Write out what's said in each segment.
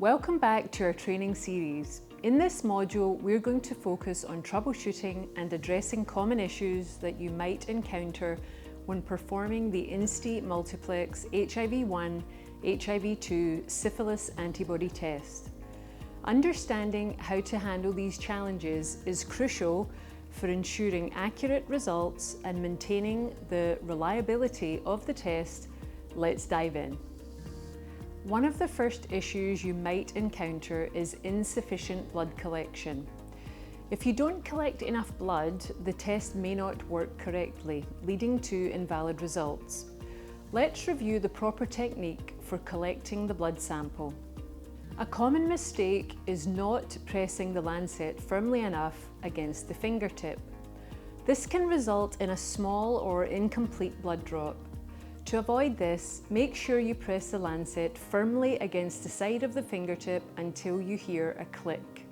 Welcome back to our training series. In this module, we're going to focus on troubleshooting and addressing common issues that you might encounter when performing the INSTI Multiplex HIV-1, HIV-2 Syphilis Antibody Test. Understanding how to handle these challenges is crucial for ensuring accurate results and maintaining the reliability of the test. Let's dive in. One of the first issues you might encounter is insufficient blood collection. If you don't collect enough blood, the test may not work correctly, leading to invalid results. Let's review the proper technique for collecting the blood sample. A common mistake is not pressing the lancet firmly enough against the fingertip. This can result in a small or incomplete blood drop. To avoid this, make sure you press the lancet firmly against the side of the fingertip until you hear a click.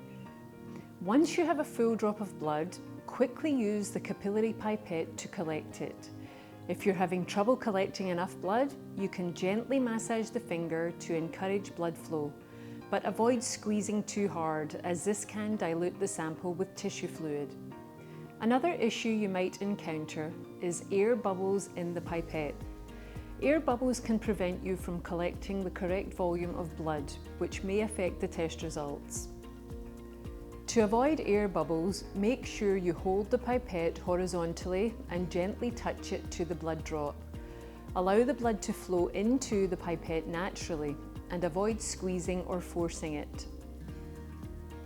Once you have a full drop of blood, quickly use the capillary pipette to collect it. If you're having trouble collecting enough blood, you can gently massage the finger to encourage blood flow, but avoid squeezing too hard as this can dilute the sample with tissue fluid. Another issue you might encounter is air bubbles in the pipette. Air bubbles can prevent you from collecting the correct volume of blood, which may affect the test results. To avoid air bubbles, make sure you hold the pipette horizontally and gently touch it to the blood drop. Allow the blood to flow into the pipette naturally and avoid squeezing or forcing it.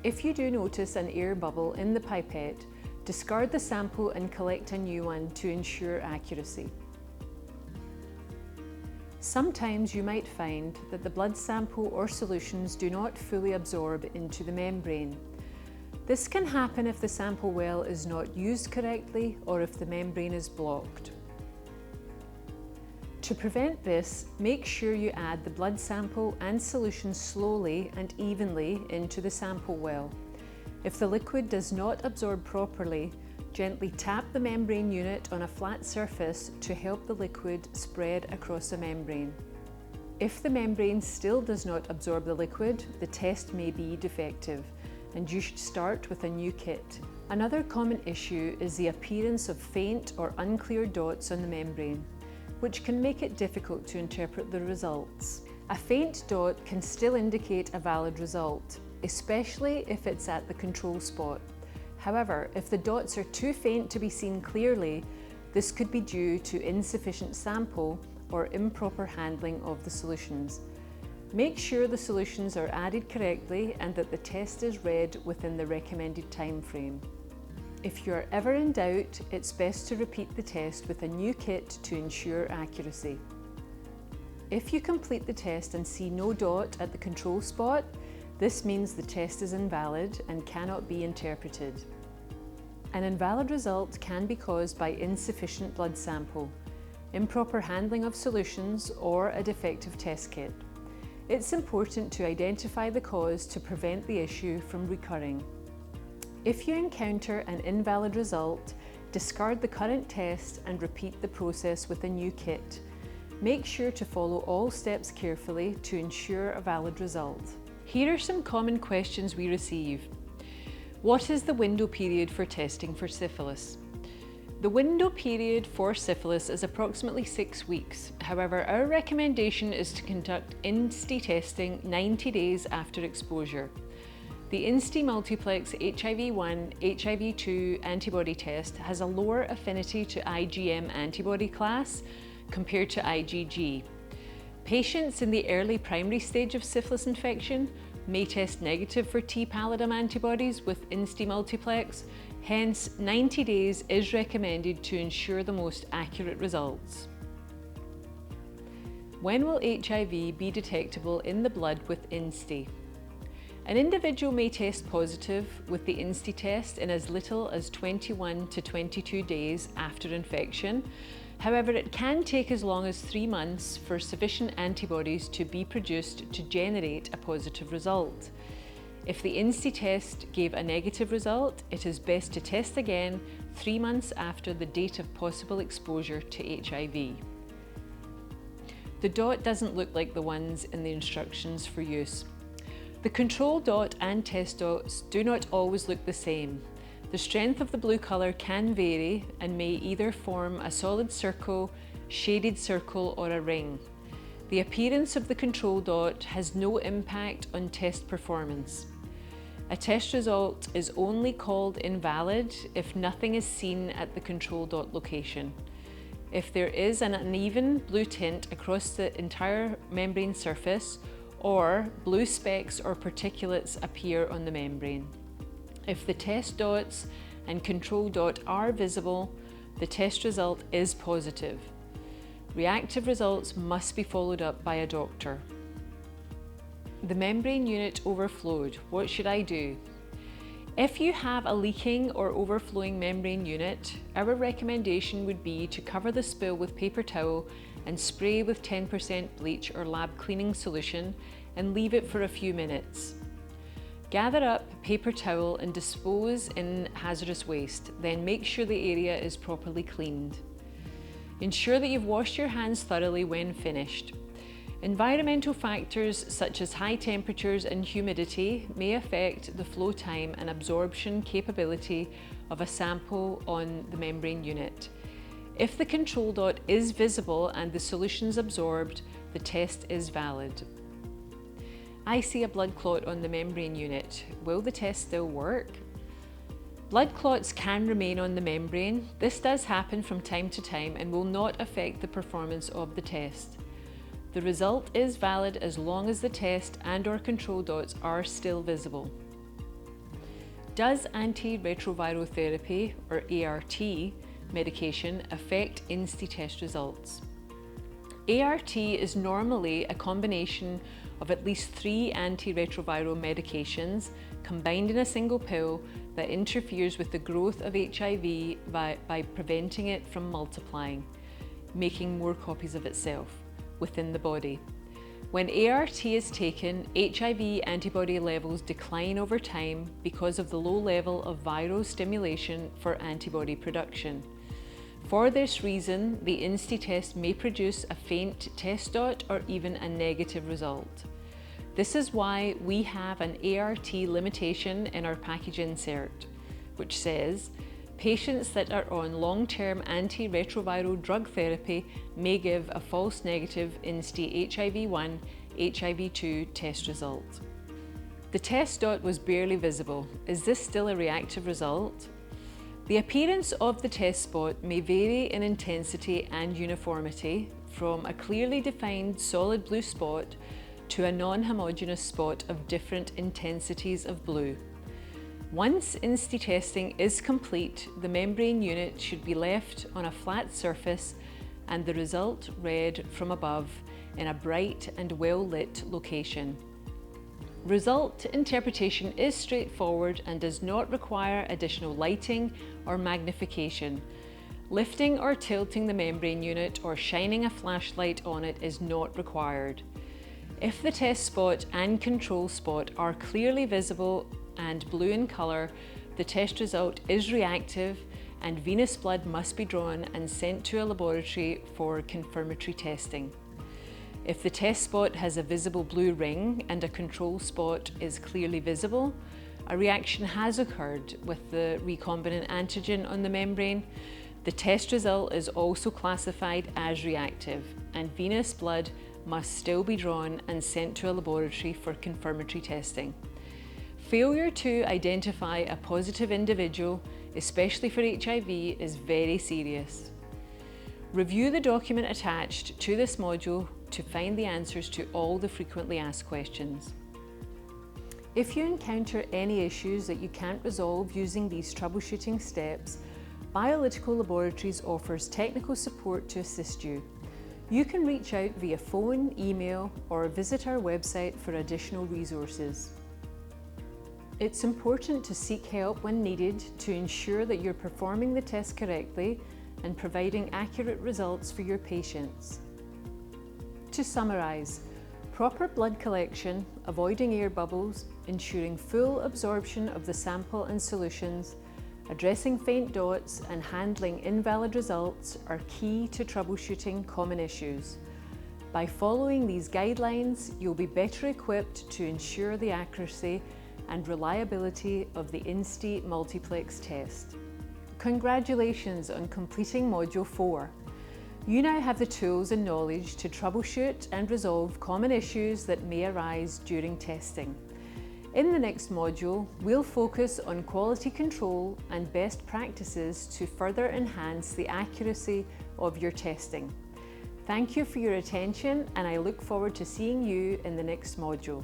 If you do notice an air bubble in the pipette, discard the sample and collect a new one to ensure accuracy. Sometimes you might find that the blood sample or solutions do not fully absorb into the membrane. This can happen if the sample well is not used correctly or if the membrane is blocked. To prevent this, make sure you add the blood sample and solution slowly and evenly into the sample well. If the liquid does not absorb properly, gently tap the membrane unit on a flat surface to help the liquid spread across the membrane. If the membrane still does not absorb the liquid, the test may be defective, and you should start with a new kit. Another common issue is the appearance of faint or unclear dots on the membrane, which can make it difficult to interpret the results. A faint dot can still indicate a valid result, especially if it's at the control spot. However, if the dots are too faint to be seen clearly, this could be due to insufficient sample or improper handling of the solutions. Make sure the solutions are added correctly and that the test is read within the recommended time frame. If you're ever in doubt, it's best to repeat the test with a new kit to ensure accuracy. If you complete the test and see no dot at the control spot, this means the test is invalid and cannot be interpreted. An invalid result can be caused by insufficient blood sample, improper handling of solutions, or a defective test kit. It's important to identify the cause to prevent the issue from recurring. If you encounter an invalid result, discard the current test and repeat the process with a new kit. Make sure to follow all steps carefully to ensure a valid result. Here are some common questions we receive. What is the window period for testing for syphilis? The window period for syphilis is approximately 6 weeks. However, our recommendation is to conduct INSTI testing 90 days after exposure. The INSTI Multiplex HIV-1, HIV-2 antibody test has a lower affinity to IgM antibody class compared to IgG. Patients in the early primary stage of syphilis infection may test negative for T pallidum antibodies with INSTI Multiplex, hence 90 days is recommended to ensure the most accurate results. When will HIV be detectable in the blood with INSTI? An individual may test positive with the INSTI test in as little as 21 to 22 days after infection. However, it can take as long as 3 months for sufficient antibodies to be produced to generate a positive result. If the INSTI test gave a negative result, it is best to test again 3 months after the date of possible exposure to HIV. The dot doesn't look like the ones in the instructions for use. The control dot and test dots do not always look the same. The strength of the blue colour can vary and may either form a solid circle, shaded circle or a ring. The appearance of the control dot has no impact on test performance. A test result is only called invalid if nothing is seen at the control dot location. If there is an uneven blue tint across the entire membrane surface, or blue specks or particulates appear on the membrane. If the test dots and control dot are visible, the test result is positive. Reactive results must be followed up by a doctor. The membrane unit overflowed. What should I do? If you have a leaking or overflowing membrane unit, our recommendation would be to cover the spill with paper towel and spray with 10% bleach or lab cleaning solution and leave it for a few minutes. Gather up paper towel and dispose in hazardous waste, then make sure the area is properly cleaned. Ensure that you've washed your hands thoroughly when finished. Environmental factors such as high temperatures and humidity may affect the flow time and absorption capability of a sample on the membrane unit. If the control dot is visible and the solution is absorbed, the test is valid. I see a blood clot on the membrane unit. Will the test still work? Blood clots can remain on the membrane. This does happen from time to time and will not affect the performance of the test. The result is valid as long as the test and/or control dots are still visible. Does antiretroviral therapy, or ART, medication affect INSTI test results? ART is normally a combination of at least 3 antiretroviral medications combined in a single pill that interferes with the growth of HIV by preventing it from multiplying, making more copies of itself within the body. When ART is taken, HIV antibody levels decline over time because of the low level of viral stimulation for antibody production. For this reason, the INSTI test may produce a faint test dot or even a negative result. This is why we have an ART limitation in our package insert, which says, patients that are on long-term antiretroviral drug therapy may give a false negative INSTI HIV-1, HIV-2 test result. The test dot was barely visible. Is this still a reactive result? The appearance of the test spot may vary in intensity and uniformity from a clearly defined solid blue spot to a non-homogeneous spot of different intensities of blue. Once INSTI testing is complete, the membrane unit should be left on a flat surface and the result read from above in a bright and well-lit location. Result interpretation is straightforward and does not require additional lighting or magnification. Lifting or tilting the membrane unit or shining a flashlight on it is not required. If the test spot and control spot are clearly visible and blue in colour, the test result is reactive and venous blood must be drawn and sent to a laboratory for confirmatory testing. If the test spot has a visible blue ring and a control spot is clearly visible, a reaction has occurred with the recombinant antigen on the membrane. The test result is also classified as reactive and venous blood must still be drawn and sent to a laboratory for confirmatory testing. Failure to identify a positive individual, especially for HIV, is very serious. Review the document attached to this module to find the answers to all the frequently asked questions. If you encounter any issues that you can't resolve using these troubleshooting steps, bioLytical Laboratories offers technical support to assist you. You can reach out via phone, email, or visit our website for additional resources. It's important to seek help when needed to ensure that you're performing the test correctly and providing accurate results for your patients. To summarise, proper blood collection, avoiding air bubbles, ensuring full absorption of the sample and solutions, addressing faint dots and handling invalid results are key to troubleshooting common issues. By following these guidelines, you'll be better equipped to ensure the accuracy and reliability of the INSTI Multiplex test. Congratulations on completing Module 4. You now have the tools and knowledge to troubleshoot and resolve common issues that may arise during testing. In the next module, we'll focus on quality control and best practices to further enhance the accuracy of your testing. Thank you for your attention, and I look forward to seeing you in the next module.